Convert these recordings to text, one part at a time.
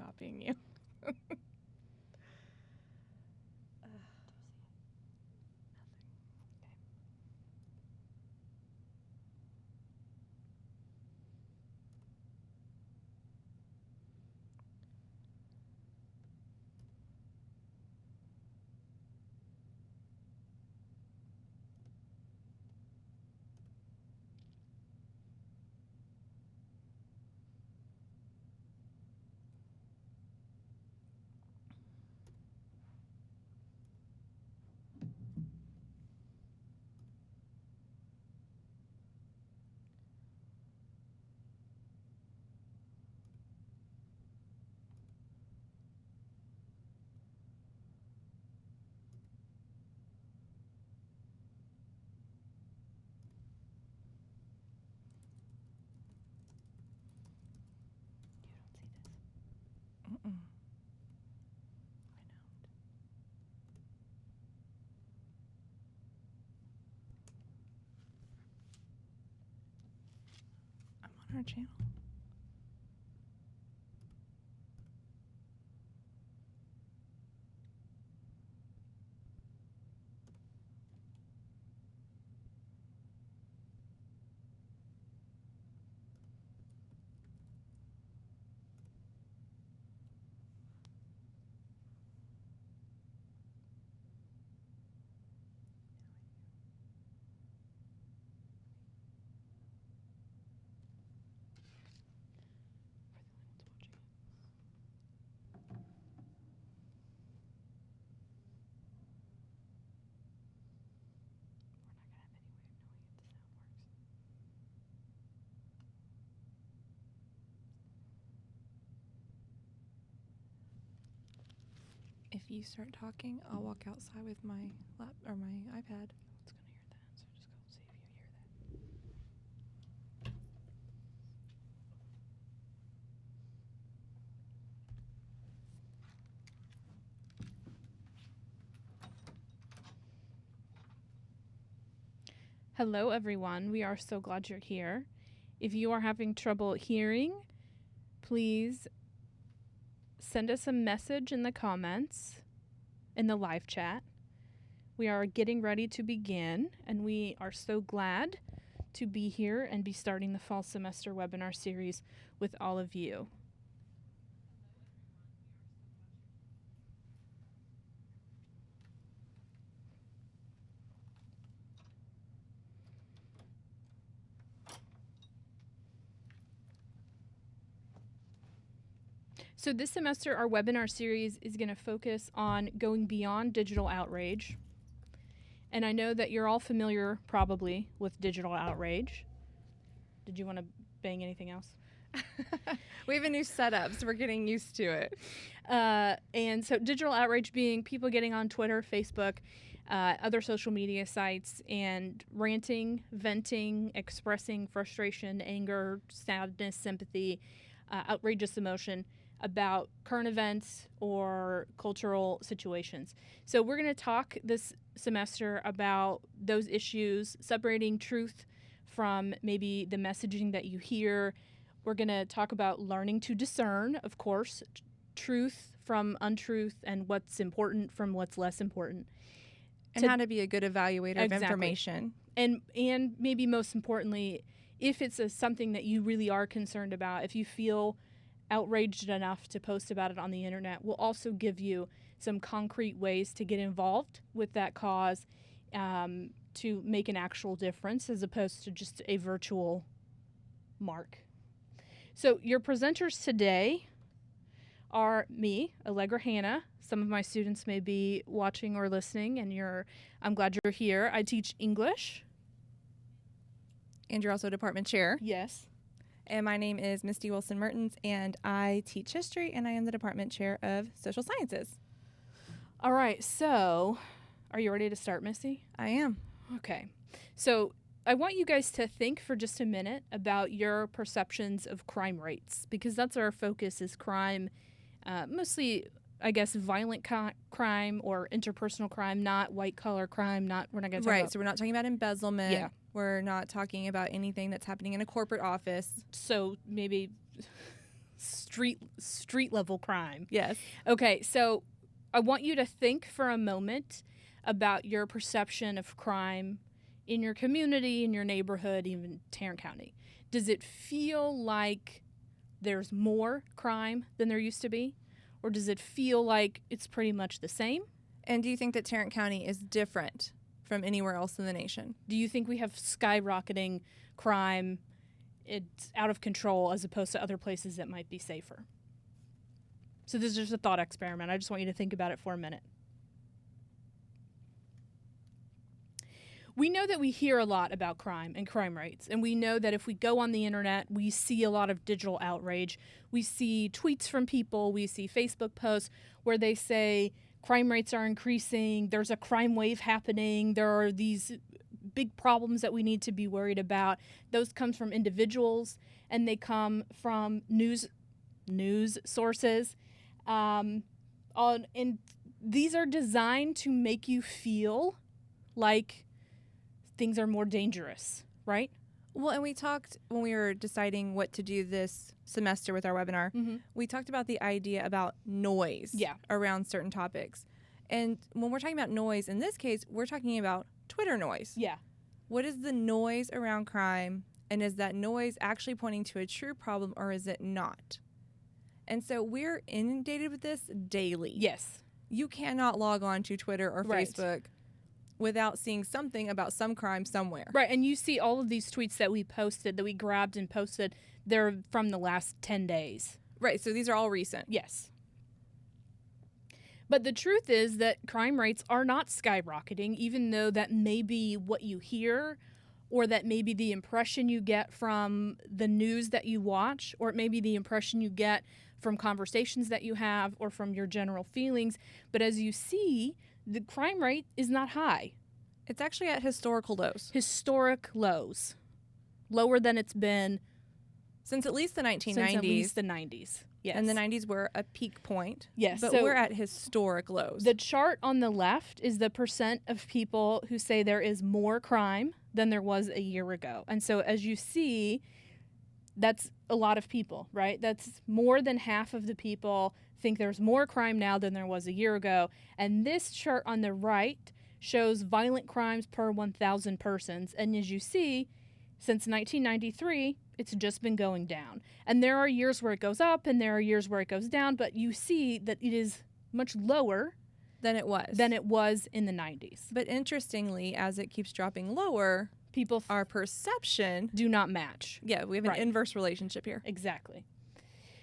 copying you. Mm-mm. I'm on our channel. If you start talking, I'll walk outside with my lap or my iPad. It's gonna hear that, so just go see if you hear that. Hello, everyone. We are so glad you're here. If you are having trouble hearing, please send us a message in the comments in the live chat. We are getting ready to begin, and we are so glad to be here and be starting the fall semester webinar series with all of you. So this semester, our webinar series is going to focus on going beyond digital outrage. And I know that you're all familiar, probably, with digital outrage. Did you want to bang anything else? We have a new setup, so we're getting used to it. And so digital outrage being people getting on Twitter, Facebook, other social media sites, and ranting, venting, expressing frustration, anger, sadness, sympathy, outrageous emotion about current events or cultural situations. So we're going to talk this semester about those issues, separating truth from maybe the messaging that you hear. We're going to talk about learning to discern, of course, truth from untruth and what's important from what's less important. And how to be a good evaluator of information. And maybe most importantly, if it's something that you really are concerned about, if you feel outraged enough to post about it on the internet, we'll also give you some concrete ways to get involved with that cause to make an actual difference as opposed to just a virtual mark. So your presenters today are me, Allegra, Hanna. Some of my students may be watching or listening, and I'm glad you're here. I teach English. And you're also department chair. Yes. And my name is Misty Wilson-Mehrtens, and I teach history, and I am the department chair of social sciences. All right, so are you ready to start, Misty? I am. Okay. So I want you guys to think for just a minute about your perceptions of crime rates, because that's our focus is crime, mostly, I guess, violent crime or interpersonal crime, not white-collar crime. We're not going to talk about. So we're not talking about embezzlement. Yeah. We're not talking about anything that's happening in a corporate office. So maybe street level crime. Yes. Okay, so I want you to think for a moment about your perception of crime in your community, in your neighborhood, even Tarrant County. Does it feel like there's more crime than there used to be? Or does it feel like it's pretty much the same? And do you think that Tarrant County is different from anywhere else in the nation? Do you think we have skyrocketing crime? It's out of control as opposed to other places that might be safer. So this is just a thought experiment. I just want you to think about it for a minute. We know that we hear a lot about crime and crime rates, and we know that if we go on the internet, we see a lot of digital outrage. We see tweets from people, we see Facebook posts where they say crime rates are increasing, there's a crime wave happening, there are these big problems that we need to be worried about. Those come from individuals, and they come from news sources. And these are designed to make you feel like things are more dangerous, right? Well, and we talked when we were deciding what to do this semester with our webinar, we talked about the idea about noise around certain topics. And when we're talking about noise, in this case, we're talking about Twitter noise. Yeah. What is the noise around crime? And is that noise actually pointing to a true problem, or is it not? And so we're inundated with this daily. Yes. You cannot log on to Twitter or Right. Facebook without seeing something about some crime somewhere. Right, and you see all of these tweets that we posted, that we grabbed and posted, they're from the last 10 days. Right, so these are all recent. Yes. But the truth is that crime rates are not skyrocketing, even though that may be what you hear, or that may be the impression you get from the news that you watch, or it may be the impression you get from conversations that you have, or from your general feelings. But as you see, the crime rate is not high. It's actually at historical lows. Historic lows. Lower than it's been Since at least the 1990s. since at least the 90s. Yes. And the 90s were a peak point. Yes. But so we're at historic lows. the chart on the left is the percent of people who say there is more crime than there was a year ago. And so as you see, that's a lot of people, right? That's more than half of the people think there's more crime now than there was a year ago. And this chart on the right shows violent crimes per 1,000 persons. And as you see, since 1993, it's just been going down. And there are years where it goes up and there are years where it goes down, but you see that it is much lower than it was in the 90s. But interestingly, as it keeps dropping lower, our perception do not match. Yeah, we have an inverse relationship here. Exactly.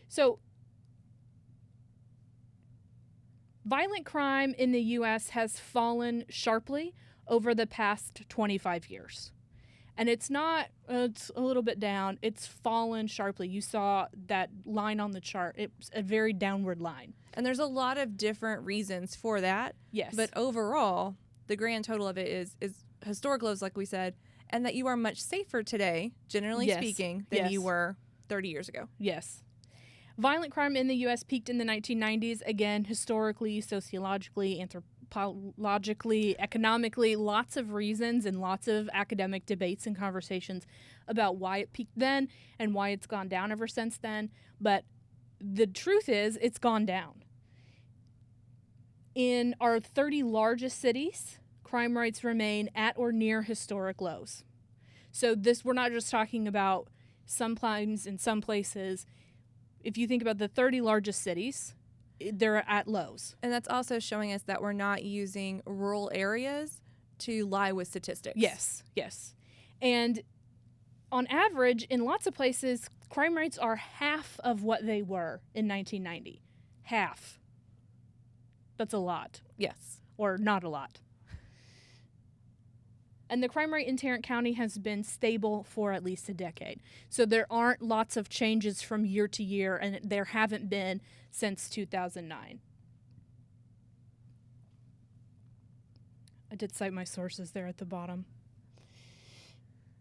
So violent crime in the U.S. has fallen sharply over the past 25 years. And it's not, it's a little bit down. It's fallen sharply. You saw that line on the chart. It's a very downward line. And there's a lot of different reasons for that. Yes. But overall, the grand total of it is historic lows, like we said, and that you are much safer today, generally speaking, than you were 30 years ago. Yes. Violent crime in the U.S. peaked in the 1990s. Again, historically, sociologically, anthropologically, economically, lots of reasons and lots of academic debates and conversations about why it peaked then and why it's gone down ever since then. But the truth is, it's gone down. In our 30 largest cities, crime rates remain at or near historic lows. So we're not just talking about sometimes in some places. If you think about the 30 largest cities, they're at lows. And that's also showing us that we're not using rural areas to lie with statistics. Yes, yes. And on average, in lots of places, crime rates are half of what they were in 1990. Half. That's a lot. Yes. Or not a lot. And the crime rate in Tarrant County has been stable for at least a decade. So there aren't lots of changes from year to year, and there haven't been since 2009. I did cite my sources there at the bottom.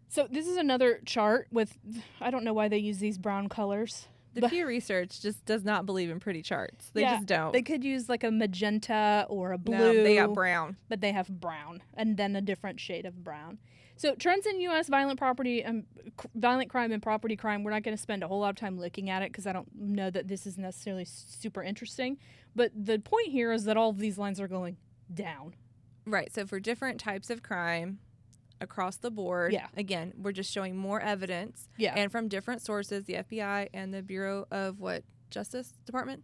So this is another chart with, I don't know why they use these brown colors. The Pew Research just does not believe in pretty charts. They just don't. They could use like a magenta or a blue. No, they got brown. But they have brown and then a different shade of brown. So trends in U.S. violent crime and property crime, we're not going to spend a whole lot of time looking at it because I don't know that this is necessarily super interesting. But the point here is that all of these lines are going down. Right. So for different types of crime across the board, again, we're just showing more evidence. Yeah. And from different sources, the FBI and the Bureau of Justice Department?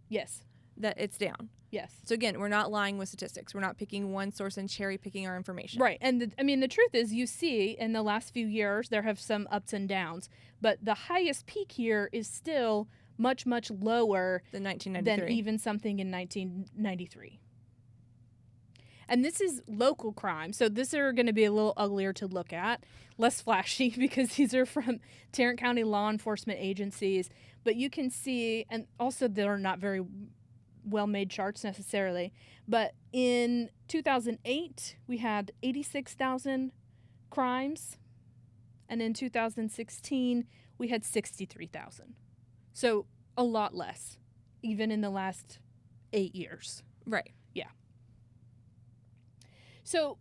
Yes. That it's down. Yes. So again, we're not lying with statistics. We're not picking one source and cherry picking our information. Right. And the truth is, you see in the last few years, there have some ups and downs, but the highest peak here is still much, much lower than 1993. Than even something in 1993. And this is local crime. So these are going to be a little uglier to look at, less flashy because these are from Tarrant County law enforcement agencies. But you can see, and also they're not very well-made charts necessarily, but in 2008 we had 86,000 crimes, and in 2016 we had 63,000. So a lot less, even in the last 8 years. Right. Yeah. So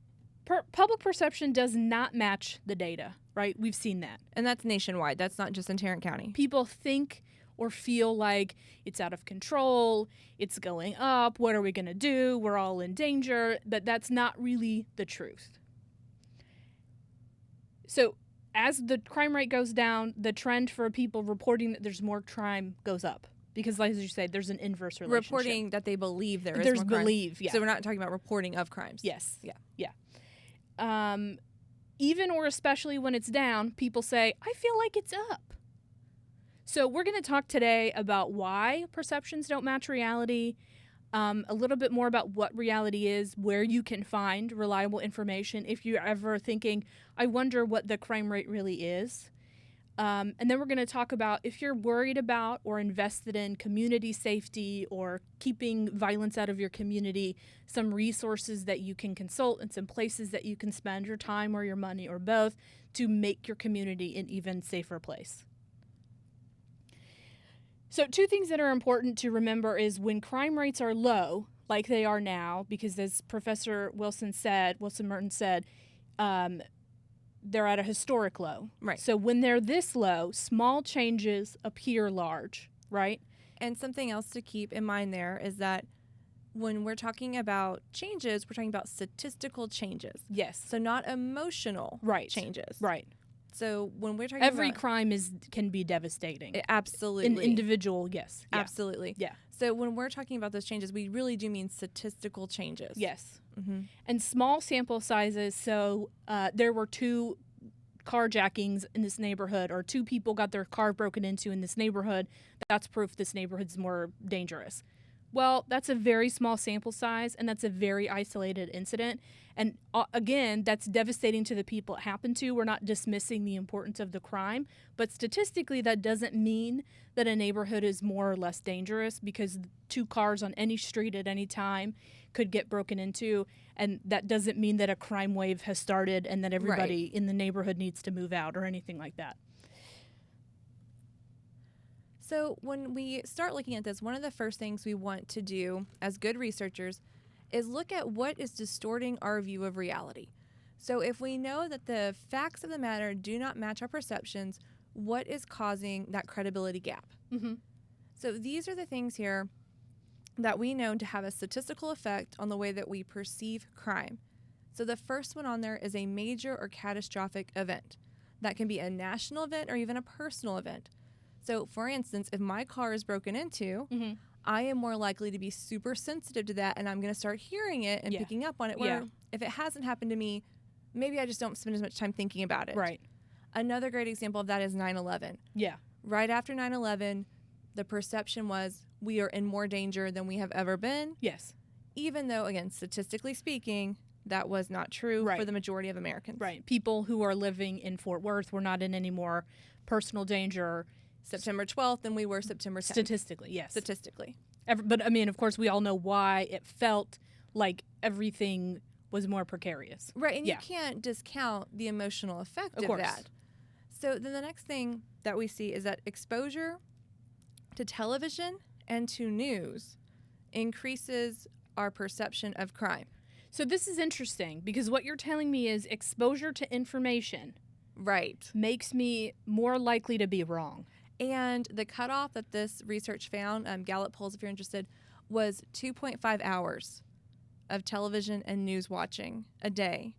public perception does not match the data, right? We've seen that. And that's nationwide. That's not just in Tarrant County. People think or feel like it's out of control, it's going up, what are we going to do, we're all in danger, but that's not really the truth. So as the crime rate goes down, the trend for people reporting that there's more crime goes up. Because, like as you say, there's an inverse relationship. Reporting that they believe there's more crime. Believe, yeah. So we're not talking about reporting of crimes. Yes. Yeah. Even or especially when it's down, people say, I feel like it's up. So we're going to talk today about why perceptions don't match reality, a little bit more about what reality is, where you can find reliable information if you're ever thinking, I wonder what the crime rate really is. And then we're going to talk about if you're worried about or invested in community safety or keeping violence out of your community, some resources that you can consult and some places that you can spend your time or your money or both to make your community an even safer place. So 2 things that are important to remember is when crime rates are low, like they are now, because as Professor Wilson-Mehrtens said, they're at a historic low. Right. So when they're this low, small changes appear large, right? And something else to keep in mind there is that when we're talking about changes, we're talking about statistical changes. Yes. So not emotional changes. Right. So when we're talking every about crime can be devastating. Absolutely. An individual, yes. Yeah. Absolutely. Yeah. So when we're talking about those changes, we really do mean statistical changes. Yes. Mm-hmm. And small sample sizes. So there were 2 carjackings in this neighborhood, or 2 people got their car broken into in this neighborhood. That's proof this neighborhood's more dangerous. Well, that's a very small sample size, and that's a very isolated incident. And again, that's devastating to the people it happened to. We're not dismissing the importance of the crime, but statistically, that doesn't mean that a neighborhood is more or less dangerous, because 2 cars on any street at any time could get broken into, and that doesn't mean that a crime wave has started and that everybody in the neighborhood needs to move out or anything like that. So when we start looking at this, one of the first things we want to do as good researchers is look at what is distorting our view of reality. So if we know that the facts of the matter do not match our perceptions, what is causing that credibility gap? Mm-hmm. So these are the things here that we know to have a statistical effect on the way that we perceive crime. So the first one on there is a major or catastrophic event. That can be a national event or even a personal event. So, for instance, if my car is broken into, I am more likely to be super sensitive to that, and I'm going to start hearing it and picking up on it. Where if it hasn't happened to me, maybe I just don't spend as much time thinking about it. Right. Another great example of that is 9/11. Yeah. Right after 9/11, the perception was we are in more danger than we have ever been. Yes. Even though, again, statistically speaking, that was not true for the majority of Americans. Right. People who are living in Fort Worth were not in any more personal danger September 12th than we were September 10th. Statistically, yes. Statistically. But, I mean, of course, we all know why it felt like everything was more precarious. Right, and you can't discount the emotional effect of that. So then the next thing that we see is that exposure to television and to news increases our perception of crime. So this is interesting because what you're telling me is exposure to information makes me more likely to be wrong. And the cutoff that this research found, Gallup polls if you're interested, was 2.5 hours of television and news watching a day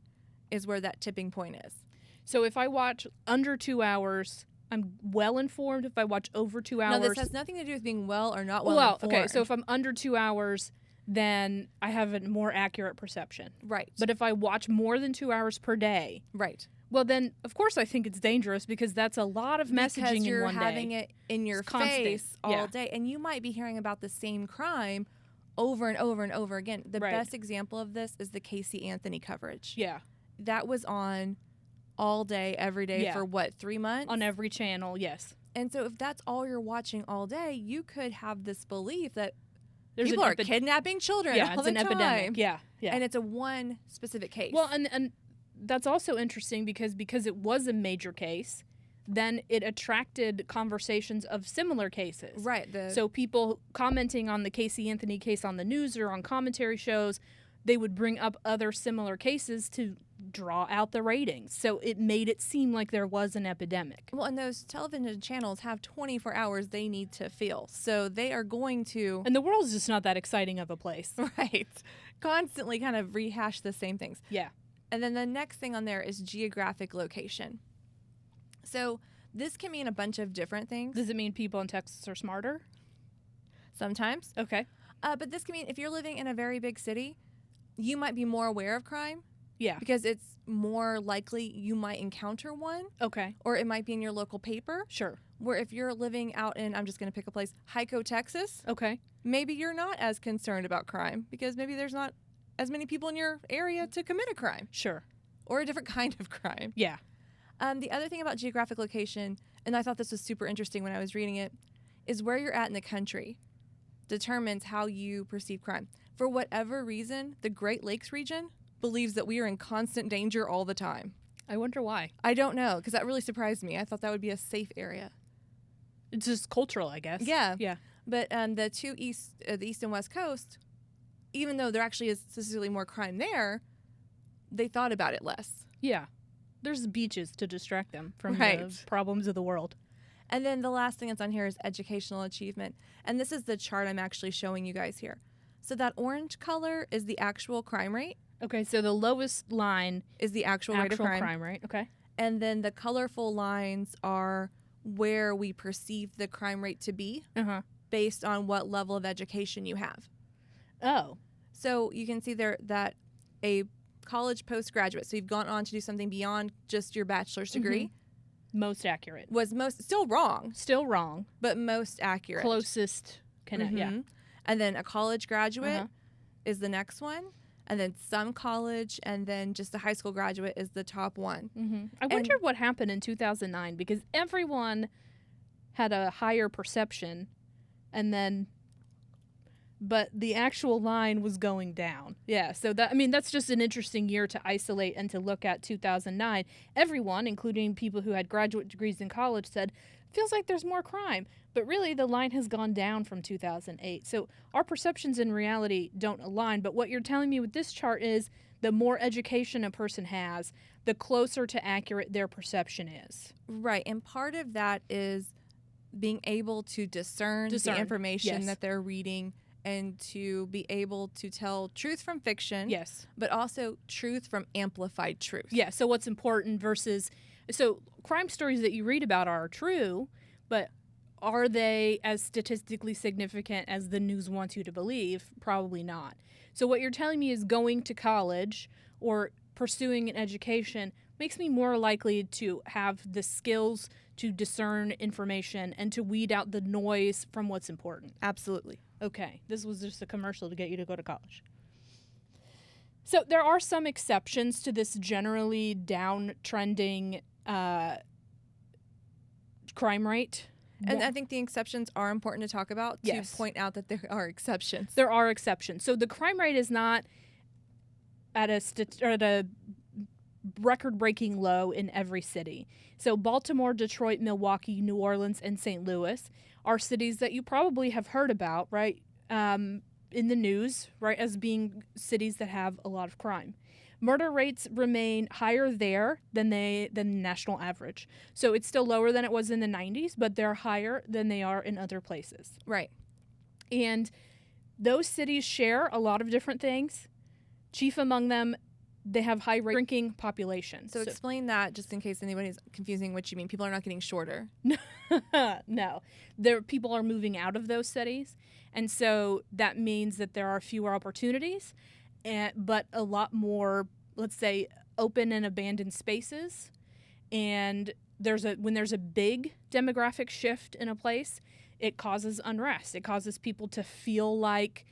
is where that tipping point is. So if I watch under 2 hours, I'm well informed. If I watch over 2 hours... No, this has nothing to do with being well or not well informed. Okay, so if I'm under 2 hours, then I have a more accurate perception. Right. But if I watch more than 2 hours per day... Right. Well, then, of course, I think it's dangerous because that's a lot of messaging in one day. Because you're having it in your face all day. And you might be hearing about the same crime over and over and over again. The best example of this is the Casey Anthony coverage. Yeah. That was on all day, every day for, 3 months? On every channel, yes. And so if that's all you're watching all day, you could have this belief that there's people are kidnapping children all the time. Epidemic. Yeah. And it's a one specific case. Well, and that's also interesting because it was a major case, then it attracted conversations of similar cases. Right. So people commenting on the Casey Anthony case on the news or on commentary shows, they would bring up other similar cases to draw out the ratings. So it made it seem like there was an epidemic. Well, and those television channels have 24 hours they need to fill. So they are going to... And the world's just not that exciting of a place. Right. Constantly kind of rehash the same things. Yeah. And then the next thing on there is geographic location. So this can mean a bunch of different things. Does it mean people in Texas are smarter? Sometimes. Okay. But this can mean if you're living in a very big city, you might be more aware of crime. Yeah. Because it's more likely you might encounter one. Okay. Or it might be in your local paper. Sure. Where if you're living out in, I'm just going to pick a place, Hyco, Texas. Okay. Maybe you're not as concerned about crime because maybe there's not as many people in your area to commit a crime. Sure. Or a different kind of crime. Yeah. The other thing about geographic location, and I thought this was super interesting when I was reading it, is where you're at in the country determines how you perceive crime. For whatever reason, the Great Lakes region believes that we are in constant danger all the time. I wonder why. I don't know, because that really surprised me. I thought that would be a safe area. It's just cultural, I guess. Yeah. Yeah. But the the East and West Coast, even though there actually is statistically more crime there, they thought about it less. Yeah. There's beaches to distract them from the problems of the world. And then the last thing that's on here is educational achievement. And this is the chart I'm actually showing you guys here. So that orange color is the actual crime rate. Okay, so the lowest line is the actual rate of crime. Rate. Okay. And then the colorful lines are where we perceive the crime rate to be based on what level of education you have. Oh. So you can see there that a college postgraduate, so you've gone on to do something beyond just your bachelor's degree. Most accurate. Was still wrong. Still wrong. But most accurate. Closest yeah. And then a college graduate is the next one. And then some college, and then just a high school graduate is the top one. I wonder what happened in 2009 because everyone had a higher perception, but the actual line was going down. Yeah, so that's just an interesting year to isolate and to look at 2009. Everyone, including people who had graduate degrees in college, said, feels like there's more crime. But really, the line has gone down from 2008. So our perceptions in reality don't align. But what you're telling me with this chart is the more education a person has, the closer to accurate their perception is. Right. And part of that is being able to discern. The information that they're reading and to be able to tell truth from fiction. Yes. But also truth from amplified truth. Yeah. So what's important versus... So crime stories that you read about are true, but are they as statistically significant as the news wants you to believe? Probably not. So what you're telling me is going to college or pursuing an education makes me more likely to have the skills to discern information and to weed out the noise from what's important. Absolutely. Okay. This was just a commercial to get you to go to college. So there are some exceptions to this generally downtrending crime rate. And I think the exceptions are important to talk about to point out that there are exceptions. There are exceptions. So the crime rate is not at a record-breaking low in every city. So Baltimore, Detroit, Milwaukee, New Orleans, and St. Louis are cities that you probably have heard about, right? in the news, right, as being cities that have a lot of crime. Murder rates remain higher there than the national average. So it's still lower than it was in the 90s, but they're higher than they are in other places. Right. And those cities share a lot of different things. Chief among them, they have high drinking populations. So explain that just in case anybody's confusing what you mean. People are not getting shorter. No. People are moving out of those cities. And so that means that there are fewer opportunities, but a lot more, let's say, open and abandoned spaces. And when there's a big demographic shift in a place, it causes unrest. It causes people to feel like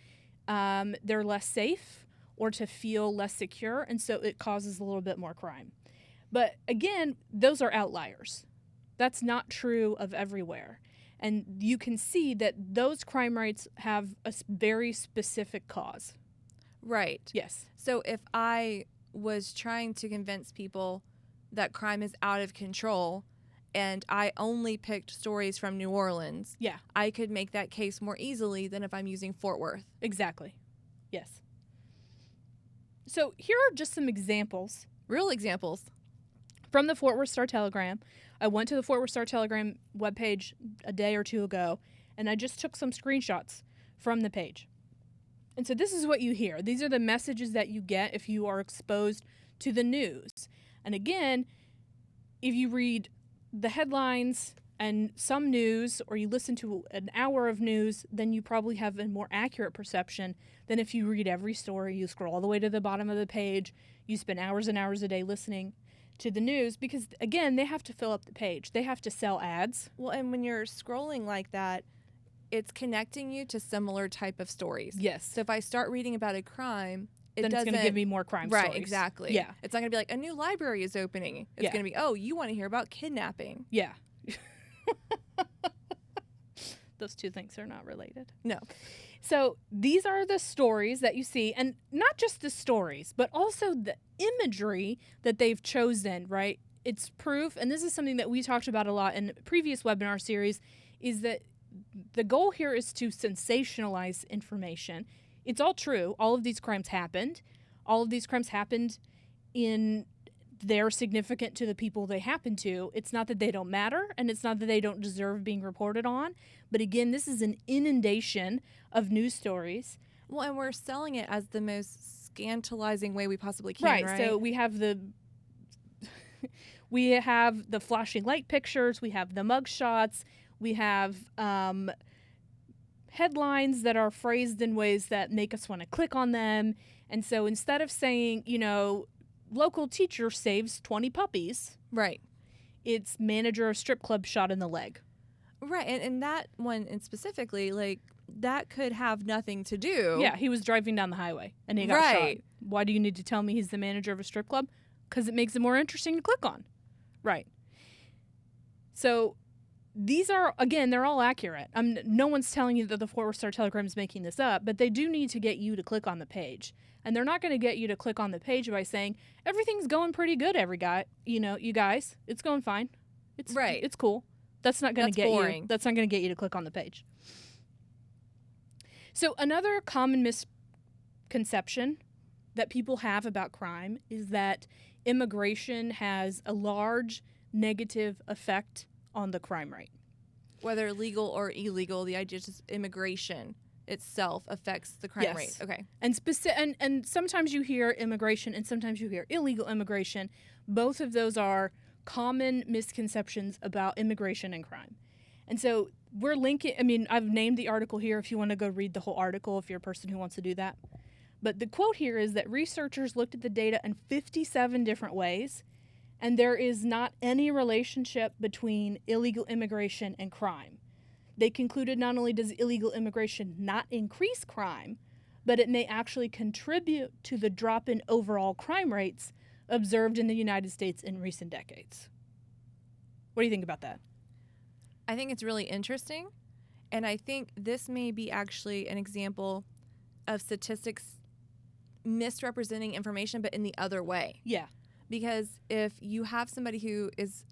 they're less safe or to feel less secure, and so it causes a little bit more crime. But again, those are outliers. That's not true of everywhere. And you can see that those crime rates have a very specific cause. Right. Yes. So if I was trying to convince people that crime is out of control and I only picked stories from New Orleans, yeah, I could make that case more easily than if I'm using Fort Worth. Exactly. Yes. So here are just some examples. Real examples. From the Fort Worth Star-Telegram. I went to the Fort Worth Star-Telegram webpage a day or two ago, and I just took some screenshots from the page. And so this is what you hear. These are the messages that you get if you are exposed to the news. And again, if you read the headlines and some news, or you listen to an hour of news, then you probably have a more accurate perception than if you read every story, you scroll all the way to the bottom of the page, you spend hours and hours a day listening to the news, because again, they have to fill up the page. They have to sell ads. Well, and when you're scrolling like that, it's connecting you to similar type of stories. Yes. So if I start reading about a crime, then it's going to give me more crime right, stories. Exactly. Yeah. It's not going to be like a new library is opening. It's going to be, oh, you want to hear about kidnapping. Yeah. Those two things are not related. No. So these are the stories that you see, and not just the stories, but also the imagery that they've chosen, right? It's proof, and this is something that we talked about a lot in the previous webinar series, is that the goal here is to sensationalize information. It's all true. All of these crimes happened. All of these crimes happened they're significant to the people they happen to. It's not that they don't matter, and it's not that they don't deserve being reported on. But again, this is an inundation of news stories. Well, and we're selling it as the most scandalizing way we possibly can, right? So we have the flashing light pictures, we have the mug shots, we have headlines that are phrased in ways that make us want to click on them. And so instead of saying, local teacher saves 20 puppies. Right. It's manager of strip club shot in the leg. Right. And that one, and specifically, like, that could have nothing to do. Yeah, he was driving down the highway and he got shot. Why do you need to tell me he's the manager of a strip club? Because it makes it more interesting to click on. Right. So these are, again, they're all accurate. No one's telling you that the Fort Worth Star-Telegram is making this up, but they do need to get you to click on the page. And they're not going to get you to click on the page by saying, everything's going pretty good, you guys. It's going fine. It's cool. That's not going to get you. That's not going to get you to click on the page. So another common misconception that people have about crime is that immigration has a large negative effect on the crime rate. Whether legal or illegal, the idea is just immigration itself affects the crime rate. Okay. And sometimes you hear immigration and sometimes you hear illegal immigration. Both of those are common misconceptions about immigration and crime. And so we're linking, I've named the article here if you want to go read the whole article if you're a person who wants to do that. But the quote here is that researchers looked at the data in 57 different ways, and there is not any relationship between illegal immigration and crime. They concluded not only does illegal immigration not increase crime, but it may actually contribute to the drop in overall crime rates observed in the United States in recent decades. What do you think about that? I think it's really interesting, and I think this may be actually an example of statistics misrepresenting information, but in the other way. Yeah. Because if you have somebody who is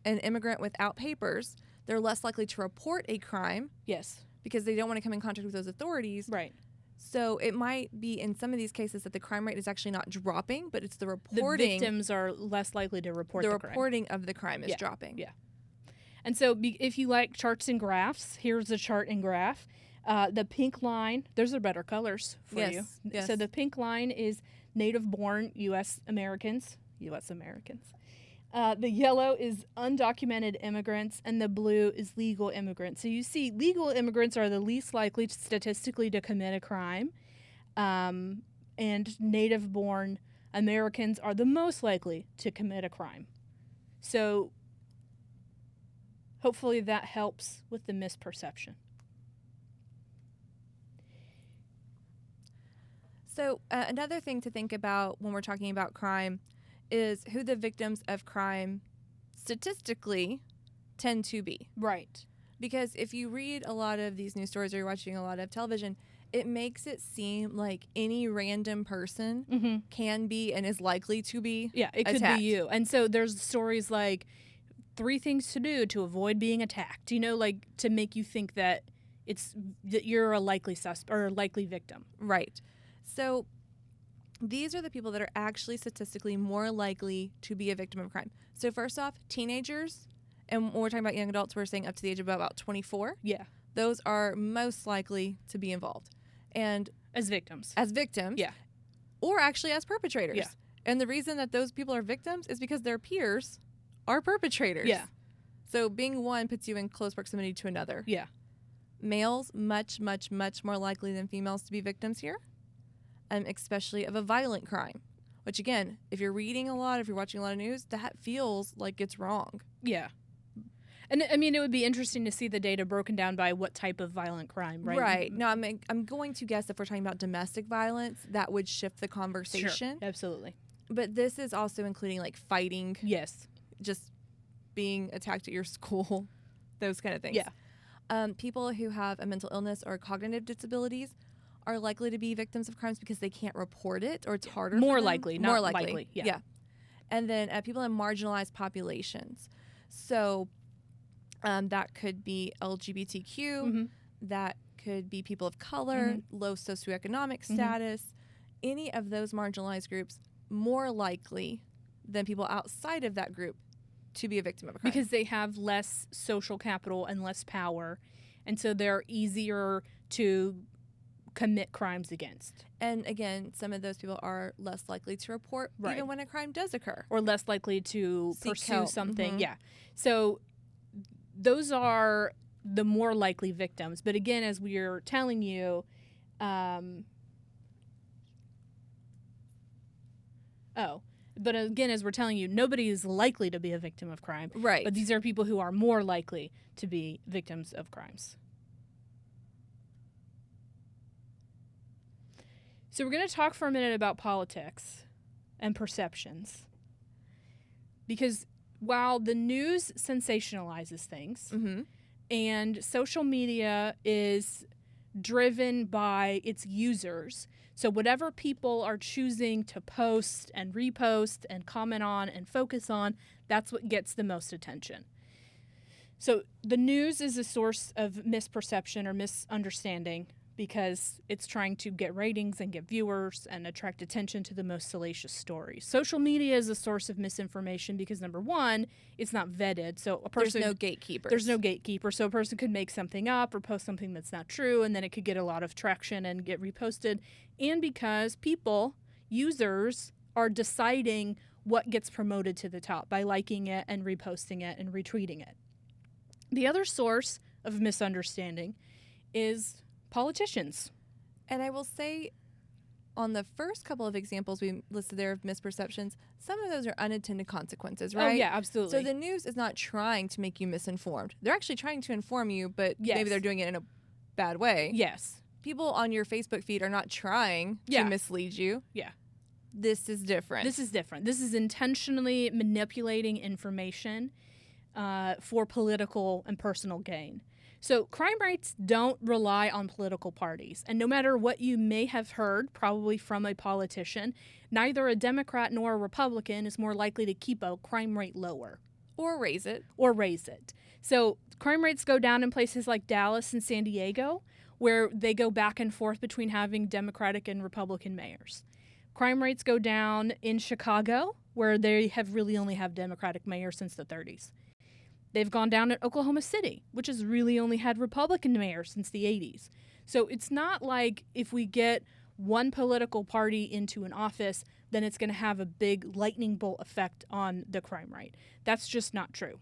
an immigrant without papers, they're less likely to report a crime. Yes. Because they don't want to come in contact with those authorities. Right. So it might be in some of these cases that the crime rate is actually not dropping, but it's the reporting. The victims are less likely to report the crime. The reporting of the crime is dropping. Yeah. And so if you like charts and graphs, here's a chart and graph. The pink line, those are better colors for you. Yes. So the pink line is native-born U.S. Americans. The yellow is undocumented immigrants, and the blue is legal immigrants. So you see legal immigrants are the least likely statistically to commit a crime, and native-born Americans are the most likely to commit a crime. So hopefully that helps with the misperception. So another thing to think about when we're talking about crime is who the victims of crime statistically tend to be. Right. Because if you read a lot of these news stories or you're watching a lot of television, it makes it seem like any random person can be and is likely to be it could attacked. be you. And so there's stories like 3 things to do to avoid being attacked, like to make you think that you're a likely suspect or a likely victim. Right. So these are the people that are actually statistically more likely to be a victim of crime. So first off, teenagers, and when we're talking about young adults, we're saying up to the age of about 24. Yeah. Those are most likely to be involved. And as victims. Yeah. Or actually as perpetrators. Yeah. And the reason that those people are victims is because their peers are perpetrators. Yeah. So being one puts you in close proximity to another. Yeah. Males, much, much, much more likely than females to be victims here. Especially of a violent crime, which again, if you're reading a lot, if you're watching a lot of news, that feels like it's wrong. Yeah. And I mean, it would be interesting to see the data broken down by what type of violent crime, right? Right. No, I'm going to guess if we're talking about domestic violence, that would shift the conversation. Sure, absolutely. But this is also including like fighting. Yes. Just being attacked at your school, those kind of things. Yeah. People who have a mental illness or cognitive disabilities are likely to be victims of crimes because they can't report it, or it's harder. More for them. likely, not likely. Yeah. And then people in marginalized populations. So that could be LGBTQ, that could be people of color, low socioeconomic status, any of those marginalized groups more likely than people outside of that group to be a victim of a crime. Because they have less social capital and less power, and so they're easier to commit crimes against. And again, some of those people are less likely to report even when a crime does occur. Or less likely to Seek pursue help. something. Yeah. So those are the more likely victims. But again, as we are telling you, as we're telling you, nobody is likely to be a victim of crime. Right. But these are people who are more likely to be victims of crimes. So we're going to talk for a minute about politics and perceptions. Because while the news sensationalizes things and social media is driven by its users, so whatever people are choosing to post and repost and comment on and focus on, that's what gets the most attention. So the news is a source of misperception or misunderstanding because it's trying to get ratings and get viewers and attract attention to the most salacious stories. Social media is a source of misinformation because, number one, it's not vetted. So a person, there's no gatekeepers. There's no gatekeeper. So a person could make something up or post something that's not true, and then it could get a lot of traction and get reposted. And because people, users, are deciding what gets promoted to the top by liking it and reposting it and retweeting it. The other source of misunderstanding is politicians. And I will say, on the first couple of examples we listed there of misperceptions, some of those are unintended consequences, right? Oh, yeah, absolutely. So the news is not trying to make you misinformed. They're actually trying to inform you, but maybe they're doing it in a bad way. Yes. People on your Facebook feed are not trying to mislead you. Yeah. This is different. This is different. This is intentionally manipulating information for political and personal gain. So crime rates don't rely on political parties. And no matter what you may have heard, probably from a politician, neither a Democrat nor a Republican is more likely to keep a crime rate lower. Or raise it. So crime rates go down in places like Dallas and San Diego, where they go back and forth between having Democratic and Republican mayors. Crime rates go down in Chicago, where they have really only had Democratic mayors since the 30s. They've gone down at Oklahoma City, which has really only had Republican mayors since the 80s. So it's not like if we get one political party into an office, then it's going to have a big lightning bolt effect on the crime rate. That's just not true.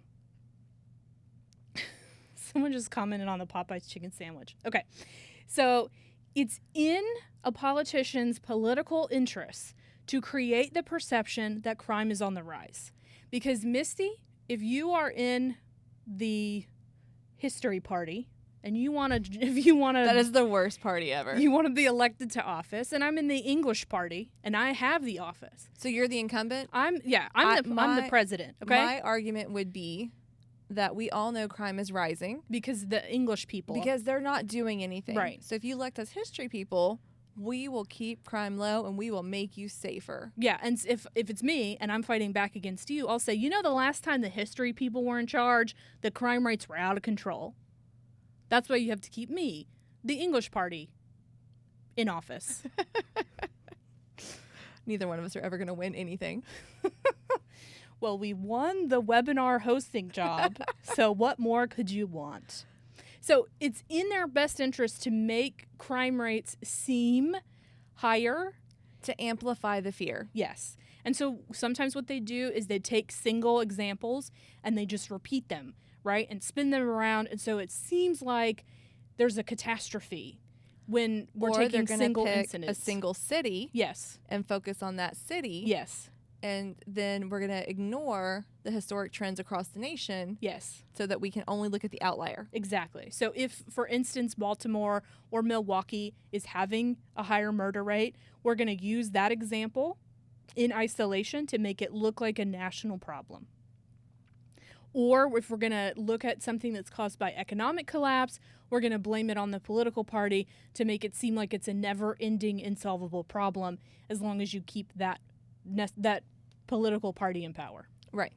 Someone just commented on the Popeye's chicken sandwich. Okay, so it's in a politician's political interests to create the perception that crime is on the rise. Because, Misty, if you are in the history party and you want to, that is the worst party ever. You want to be elected to office, and I'm in the English party and I have the office. So you're the incumbent? I'm the president. Okay. My argument would be that we all know crime is rising because the English people, because they're not doing anything. Right. So if you elect us history people, we will keep crime low and we will make you safer. Yeah, and if it's me and I'm fighting back against you, I'll say, the last time the history people were in charge, the crime rates were out of control. That's why you have to keep me, the English party, in office. Neither one of us are ever going to win anything. Well, we won the webinar hosting job, so what more could you want? So it's in their best interest to make crime rates seem higher. To amplify the fear. Yes. And so sometimes what they do is they take single examples and they just repeat them, right? And spin them around. And so it seems like there's a catastrophe when we're taking single incidents. A single city. Yes. And focus on that city. Yes. And then we're going to ignore the historic trends across the nation. Yes. So that we can only look at the outlier. Exactly. So if, for instance, Baltimore or Milwaukee is having a higher murder rate, we're going to use that example in isolation to make it look like a national problem. Or if we're going to look at something that's caused by economic collapse, we're going to blame it on the political party to make it seem like it's a never-ending, insolvable problem as long as you keep that political party in power. Right.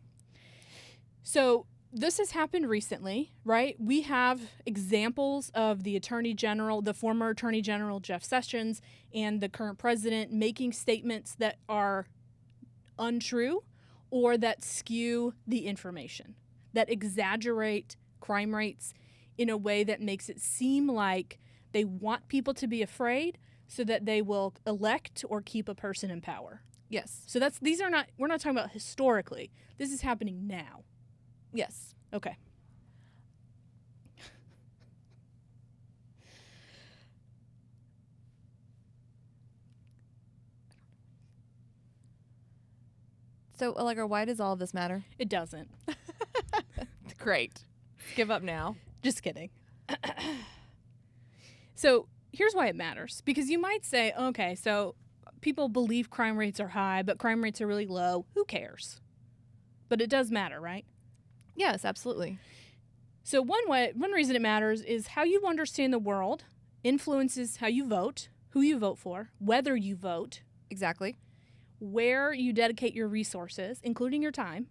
So this has happened recently, right? We have examples of the Attorney General, the former Attorney General Jeff Sessions, and the current president making statements that are untrue or that skew the information, that exaggerate crime rates in a way that makes it seem like they want people to be afraid so that they will elect or keep a person in power. Yes. So we're not talking about historically. This is happening now. Yes. Okay. So, Allegra, why does all of this matter? It doesn't. Great. Give up now. Just kidding. So, here's why it matters. Because you might say, okay, so people believe crime rates are high, but crime rates are really low. Who cares? But it does matter, right? Yes, absolutely. So one reason it matters is how you understand the world influences how you vote, who you vote for, whether you vote. Exactly. Where you dedicate your resources, including your time,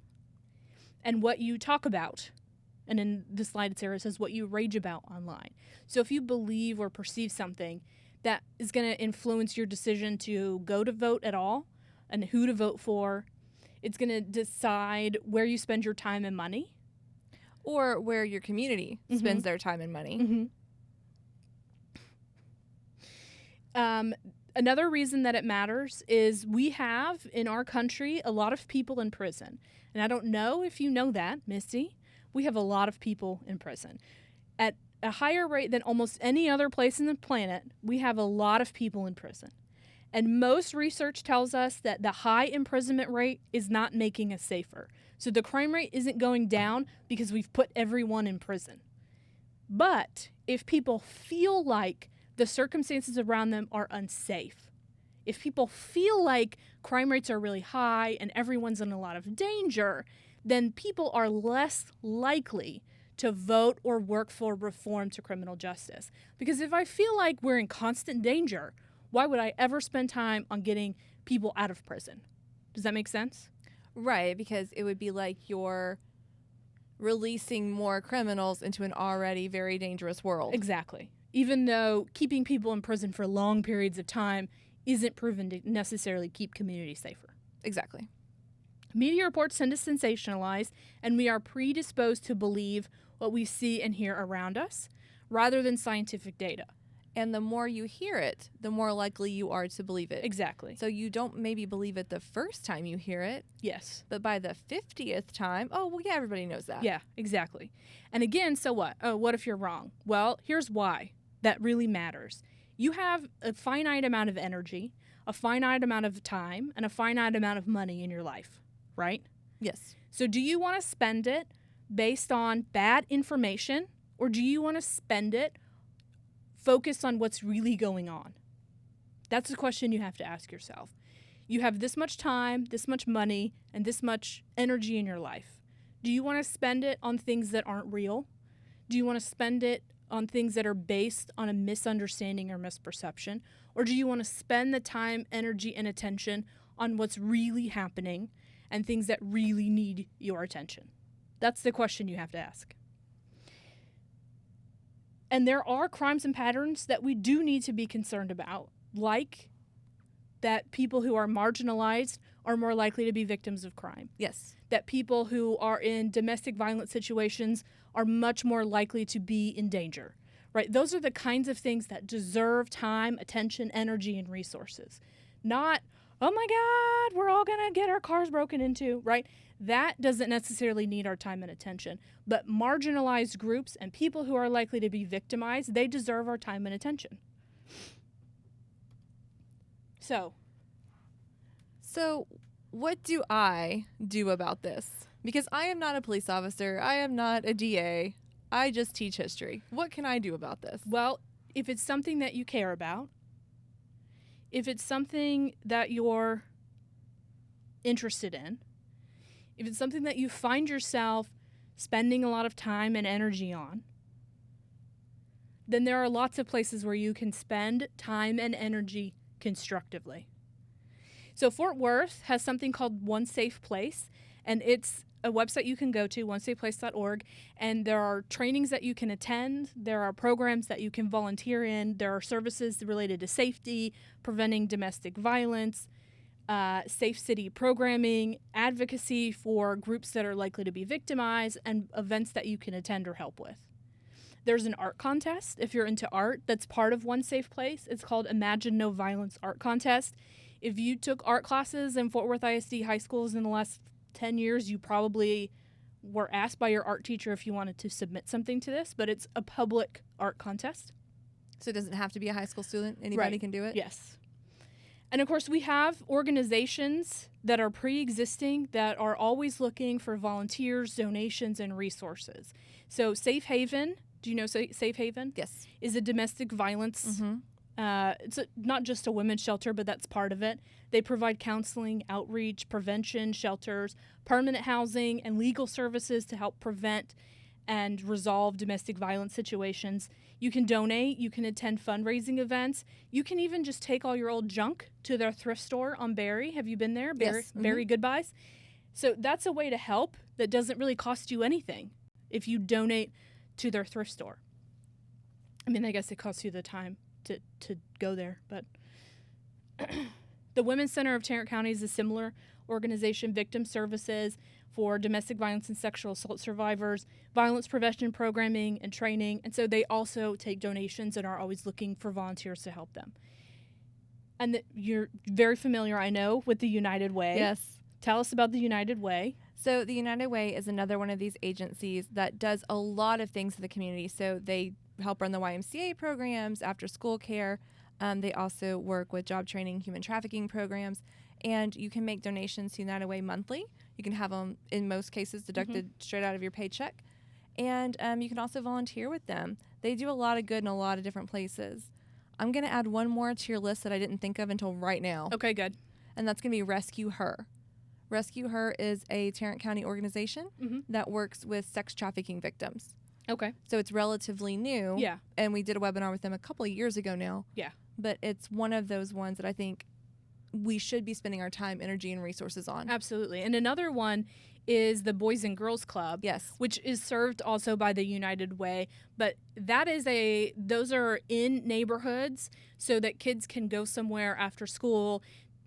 and what you talk about. And in the slide, Sarah says what you rage about online. So if you believe or perceive something, that is going to influence your decision to go to vote at all and who to vote for. It's going to decide where you spend your time and money. Or where your community spends their time and money. Another reason that it matters is we have in our country a lot of people in prison. And I don't know if you know that, Misty. We have a lot of people in prison. At a higher rate than almost any other place on the planet, we have a lot of people in prison. And most research tells us that the high imprisonment rate is not making us safer. So the crime rate isn't going down because we've put everyone in prison. But if people feel like the circumstances around them are unsafe, if people feel like crime rates are really high and everyone's in a lot of danger, then people are less likely to vote or work for reform to criminal justice. Because if I feel like we're in constant danger, why would I ever spend time on getting people out of prison? Does that make sense? Right, because it would be like you're releasing more criminals into an already very dangerous world. Exactly. even though keeping people in prison for long periods of time isn't proven to necessarily keep communities safer. Exactly. Media reports tend to sensationalize, and we are predisposed to believe what we see and hear around us rather than scientific data. And the more you hear it, the more likely you are to believe it. Exactly. So you don't maybe believe it the first time you hear it. Yes. But by the 50th time, oh, well, yeah, everybody knows that. Yeah, exactly. And again, so what? Oh, what if you're wrong? Well, here's why that really matters. You have a finite amount of energy, a finite amount of time, and a finite amount of money in your life, right? Yes. So do you want to spend it based on bad information, or do you want to spend it focused on what's really going on? That's the question you have to ask yourself. You have this much time, this much money, and this much energy in your life. Do you want to spend it on things that aren't real? Do you want to spend it on things that are based on a misunderstanding or misperception? Or do you want to spend the time, energy, and attention on what's really happening and things that really need your attention? That's the question you have to ask. And there are crimes and patterns that we do need to be concerned about, like that people who are marginalized are more likely to be victims of crime. Yes. That people who are in domestic violence situations are much more likely to be in danger, right? Those are the kinds of things that deserve time, attention, energy, and resources. Not, oh my God, we're all going to get our cars broken into, right? That doesn't necessarily need our time and attention. But marginalized groups and people who are likely to be victimized, they deserve our time and attention. So what do I do about this? Because I am not a police officer. I am not a DA. I just teach history. What can I do about this? Well, if it's something that you care about, if it's something that you're interested in, if it's something that you find yourself spending a lot of time and energy on, then there are lots of places where you can spend time and energy constructively. So Fort Worth has something called One Safe Place, and it's a website you can go to, onesafeplace.org, and there are trainings that you can attend, there are programs that you can volunteer in, there are services related to safety, preventing domestic violence, safe city programming, advocacy for groups that are likely to be victimized, and events that you can attend or help with. There's an art contest, if you're into art, that's part of One Safe Place. It's called Imagine No Violence Art Contest. If you took art classes in Fort Worth ISD high schools in the last 10 years, you probably were asked by your art teacher if you wanted to submit something to this, but it's a public art contest. So it doesn't have to be a high school student? Anybody can do it? Yes. And of course, we have organizations that are pre-existing that are always looking for volunteers, donations, and resources. So Safe Haven, do you know Safe Haven? Yes. Is a domestic violence. It's not just a women's shelter, but that's part of it. They provide counseling, outreach, prevention, shelters, permanent housing, and legal services to help prevent and resolve domestic violence situations. You can donate. You can attend fundraising events. You can even just take all your old junk to their thrift store on Berry. Have you been there? Yes. Berry Goodbyes. So that's a way to help that doesn't really cost you anything if you donate to their thrift store. I mean, I guess it costs you the time to go there, but the Women's Center of Tarrant County is a similar organization, victim services for domestic violence and sexual assault survivors, violence prevention programming and training, and so they also take donations and are always looking for volunteers to help them. And you're very familiar, I know, with the United Way. Yes. Tell us about the United Way. So the United Way is another one of these agencies that does a lot of things for the community. So they help run the YMCA programs, after school care. They also work with job training, human trafficking programs, and you can make donations to United Way monthly. You can have them, in most cases, deducted straight out of your paycheck. And you can also volunteer with them. They do a lot of good in a lot of different places. I'm going to add one more to your list that I didn't think of until right now. Okay, good. And that's going to be Rescue Her. Rescue Her is a Tarrant County organization that works with sex trafficking victims. Okay. So it's relatively new. Yeah. And we did a webinar with them a couple of years ago now. Yeah. But it's one of those ones that I think we should be spending our time, energy, and resources on. Absolutely. And another one is the Boys and Girls Club. Yes. Which is served also by the United Way. But those are in neighborhoods so that kids can go somewhere after school,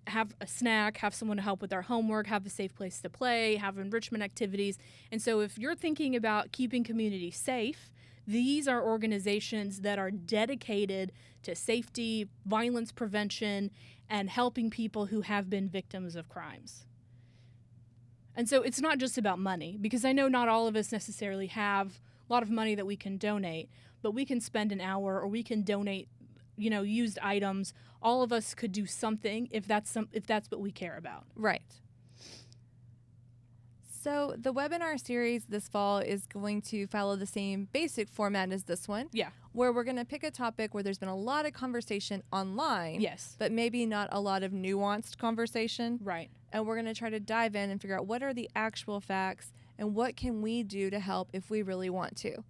have a snack, have someone to help with their homework, have a safe place to play, have enrichment activities. And so if you're thinking about keeping communities safe, these are organizations that are dedicated to safety, violence prevention, and helping people who have been victims of crimes. And so it's not just about money, because I know not all of us necessarily have a lot of money that we can donate, but we can spend an hour or we can donate, used items. All of us could do something if that's what we care about. Right. So the webinar series this fall is going to follow the same basic format as this one. Yeah. Where we're going to pick a topic where there's been a lot of conversation online. Yes. But maybe not a lot of nuanced conversation. Right. And we're going to try to dive in and figure out what are the actual facts and what can we do to help if we really want to.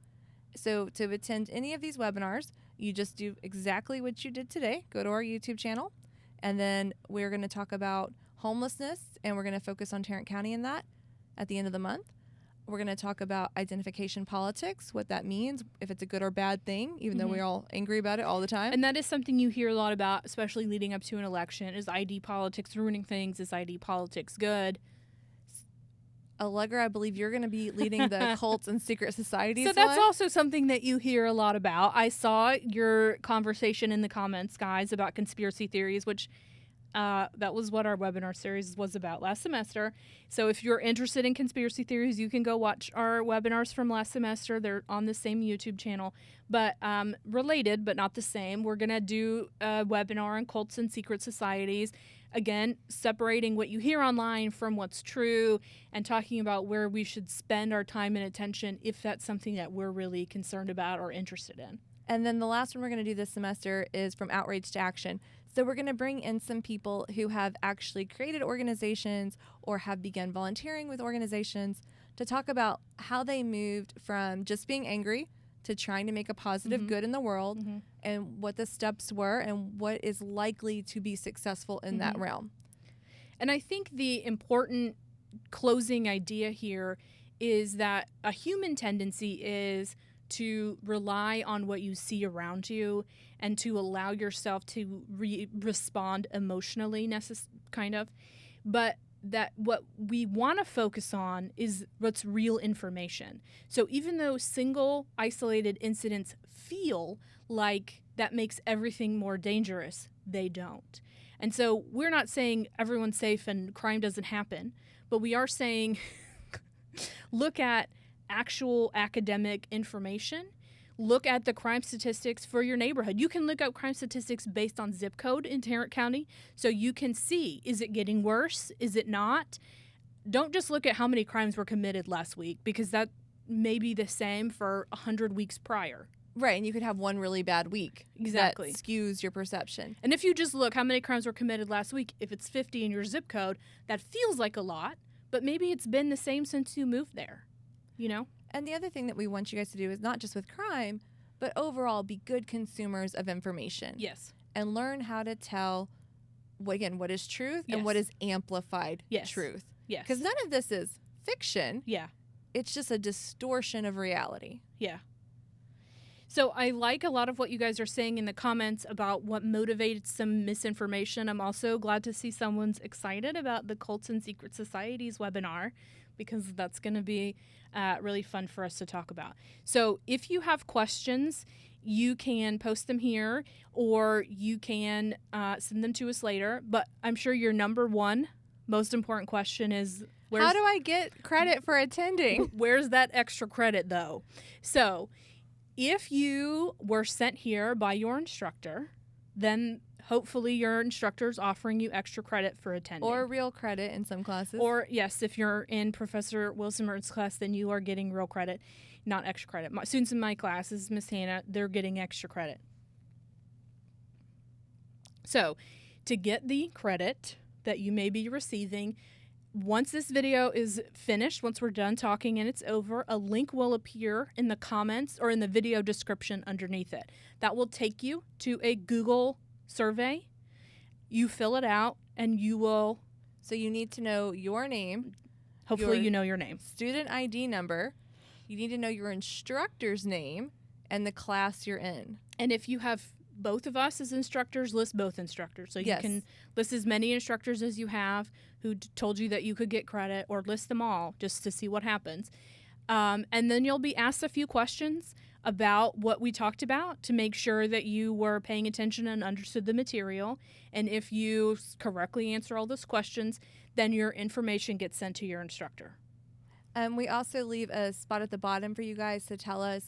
So to attend any of these webinars, you just do exactly what you did today. Go to our YouTube channel. And then we're going to talk about homelessness, and we're going to focus on Tarrant County in that at the end of the month. We're going to talk about identification politics, what that means, if it's a good or bad thing, even though we're all angry about it all the time. And that is something you hear a lot about, especially leading up to an election. Is ID politics ruining things? Is ID politics good? Allegra, I believe you're going to be leading the cults and secret societies. So that's also something that you hear a lot about. I saw your conversation in the comments, guys, about conspiracy theories, which that was what our webinar series was about last semester. So if you're interested in conspiracy theories, you can go watch our webinars from last semester. They're on the same YouTube channel, but related, but not the same. We're going to do a webinar on cults and secret societies. Again, separating what you hear online from what's true and talking about where we should spend our time and attention if that's something that we're really concerned about or interested in. And then the last one we're going to do this semester is From Outrage to Action. So we're going to bring in some people who have actually created organizations or have begun volunteering with organizations to talk about how they moved from just being angry to trying to make a positive good in the world, and what the steps were and what is likely to be successful in that realm. And I think the important closing idea here is that a human tendency is to rely on what you see around you and to allow yourself to respond emotionally, but that what we want to focus on is what's real information. So even though single isolated incidents feel like that makes everything more dangerous, they don't. And so we're not saying everyone's safe and crime doesn't happen, but we are saying look at actual academic information. Look at the crime statistics for your neighborhood. You can look up crime statistics based on zip code in Tarrant County, so you can see, is it getting worse? Is it not? Don't just look at how many crimes were committed last week, because that may be the same for 100 weeks prior. Right, and you could have one really bad week. Exactly. That skews your perception. And if you just look how many crimes were committed last week, if it's 50 in your zip code, that feels like a lot, but maybe it's been the same since you moved there, And the other thing that we want you guys to do is not just with crime, but overall be good consumers of information. Yes. And learn how to tell, what is truth and Yes. what is amplified Yes. truth. Yes. Because none of this is fiction. Yeah. It's just a distortion of reality. Yeah. So I like a lot of what you guys are saying in the comments about what motivated some misinformation. I'm also glad to see someone's excited about the Cults and Secret Societies webinar, because that's going to be really fun for us to talk about. So if you have questions, you can post them here, or you can send them to us later. But I'm sure your number one most important question is, how do I get credit for attending? Where's that extra credit, though? So if you were sent here by your instructor, then hopefully your instructor's offering you extra credit for attending. Or real credit in some classes. Or, yes, if you're in Professor Wilson-Mehrtens' class, then you are getting real credit, not extra credit. My students in my class is Miss Hanna. They're getting extra credit. So to get the credit that you may be receiving, once this video is finished, once we're done talking and it's over, a link will appear in the comments or in the video description underneath it. That will take you to a Google survey. You fill it out and you will... So you need to know your name, Hopefully you know your name. Student ID number. You need to know your instructor's name and the class you're in. And if you have both of us as instructors, list both instructors. So you can list as many instructors as you have who told you that you could get credit, or list them all just to see what happens. And then you'll be asked a few questions about what we talked about to make sure that you were paying attention and understood the material. And if you correctly answer all those questions, then your information gets sent to your instructor. We also leave a spot at the bottom for you guys to tell us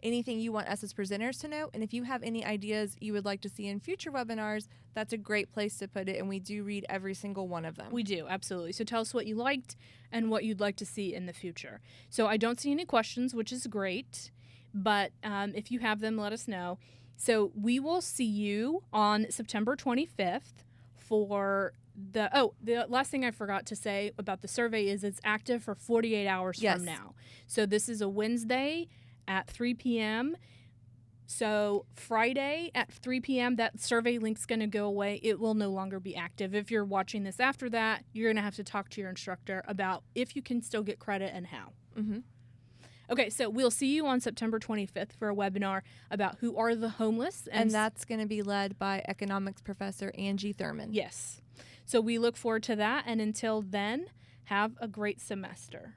anything you want us as presenters to know. And if you have any ideas you would like to see in future webinars, that's a great place to put it. And we do read every single one of them. We do, absolutely. So tell us what you liked and what you'd like to see in the future. So I don't see any questions, which is great. But if you have them, let us know. So we will see you on September 25th for the last thing I forgot to say about the survey is it's active for 48 hours from now. So this is a Wednesday at 3 p.m. So Friday at 3 p.m., that survey link's going to go away. It will no longer be active. If you're watching this after that, you're going to have to talk to your instructor about if you can still get credit and how. Mm-hmm. Okay, so we'll see you on September 25th for a webinar about who are the homeless. And that's going to be led by economics professor Angie Thurman. Yes. So we look forward to that. And until then, have a great semester.